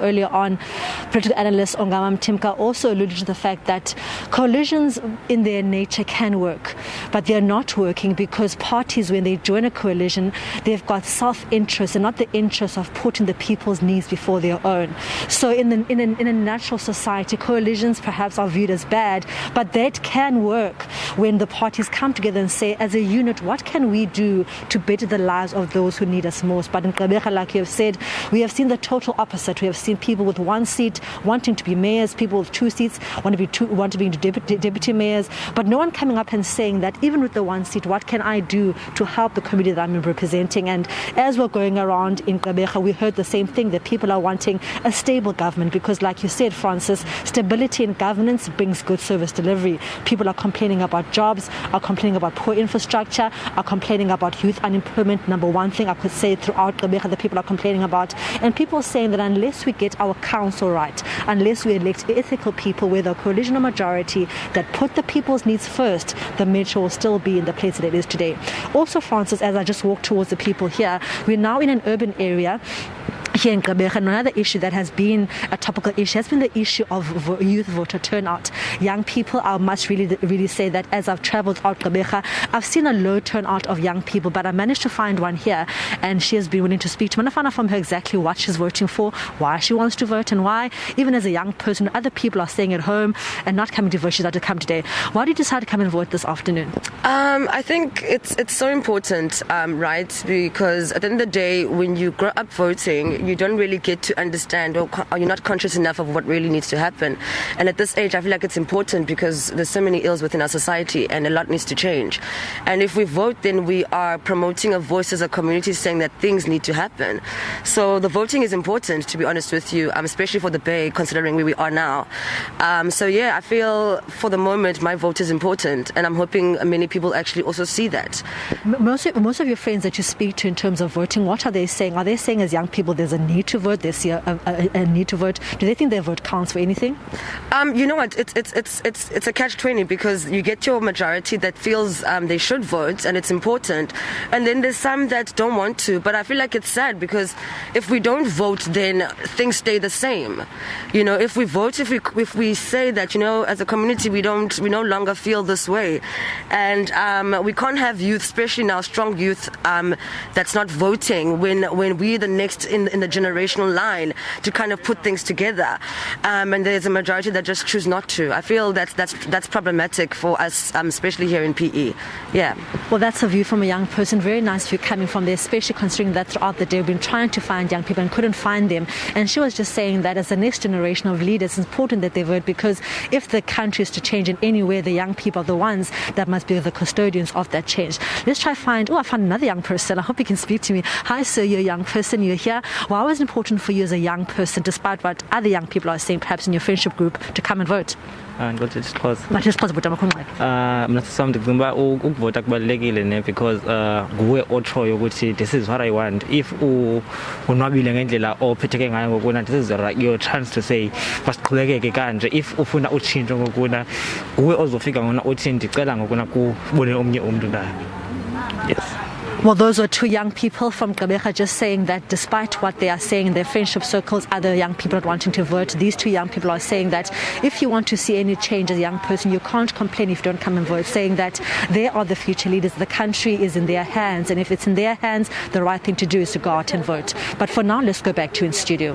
Earlier on, political analyst Ongama Mtimka also alluded to the fact that coalitions in their nature can work, but they're not working because parties, when they join a coalition, they've got self-interest and not the interest of putting the people's needs before their own. So in a natural society, coalitions perhaps are viewed as bad, but that can work when the parties come together and say, as a unit, what can we do to better the lives of those who need us most? But in Gqeberha, like you have said, we have seen the total opposite. We have seen people with one seat wanting to be mayors, people with 2 seats want to be deputy mayors, but no one coming up and saying that even with the 1 seat, what can I do to help the community that I'm representing? And as we're going around in Gqeberha, we heard the same thing, that people are wanting a stable government because, like you said, Francis, stability in governance brings good service delivery. People are complaining about jobs, are complaining about poor infrastructure, are complaining about youth unemployment. Number one thing I could say throughout Gqeberha that people are complaining about, and people are saying that unless we get our council right, unless we elect ethical people with a coalition or majority that put the people's needs first, the metro will still be in the place that it is today. Also, Francis, as I just walk towards the people here, we're now in an urban area here in Gqeberha. Another issue that has been a topical issue has been the issue of youth voter turnout. Young people, I must really say that as I've travelled out Gqeberha, I've seen a low turnout of young people, but I managed to find one here, and she has been willing to speak to me. I want to find out from her exactly what she's voting for, why she wants to vote, and why, even as a young person, other people are staying at home and not coming to vote. She's had to come today. Why did you decide to come and vote this afternoon? I think it's so important, right? Because at the end of the day, when you grow up voting, you don't really get to understand, or you're not conscious enough of what really needs to happen. And at this age, I feel like it's important because there's so many ills within our society and a lot needs to change. And if we vote, then we are promoting a voice as a community saying that things need to happen. So the voting is important, to be honest with you, especially for the Bay, considering where we are now. So yeah, I feel for the moment my vote is important, and I'm hoping many people actually also see that. Most of your friends that you speak to in terms of voting, what are they saying? Are they saying as young people there's a need to vote? They see a need to vote. Do they think their vote counts for anything? You know what? It's a catch-20 because you get your majority that feels they should vote and it's important, and then there's some that don't want to. But I feel like it's sad because if we don't vote, then things stay the same. You know, if we vote, if we say that, you know, as a community we no longer feel this way, and we can't have youth, especially now strong youth, that's not voting when we're the next in the generational line to kind of put things together, and there's a majority that just choose not to. I feel that's problematic for us, especially here in PE. Yeah. Well, that's a view from a young person. Very nice view coming from there, especially considering that throughout the day we've been trying to find young people and couldn't find them. And she was just saying that as the next generation of leaders, it's important that they vote, because if the country is to change in any way, the young people are the ones that must be the custodians of that change. Let's try find. I found another young person. I hope you can speak to me. Hi, sir. You're a young person. You're here. Why was it important for you as a young person, despite what other young people are saying, perhaps in your friendship group, to come and vote? But it's possible. Ukuvota kubalulekile ne, because nguwe otshoyo ukuthi this is what I want. If unwabile ngendlela ophetheke ngayo ngokuna, this is your chance to say masiqhubekeke kanje. If ufuna utshintsho ngokuna, nguwe ozofika ngona uthi ndicela ngokuna kubone omnye umuntu naye. Yes. Well, those were two young people from Gqeberha just saying that despite what they are saying in their friendship circles, other young people not wanting to vote, these two young people are saying that if you want to see any change as a young person, you can't complain if you don't come and vote, saying that they are the future leaders. The country is in their hands, and if it's in their hands, the right thing to do is to go out and vote. But for now, let's go back to in studio.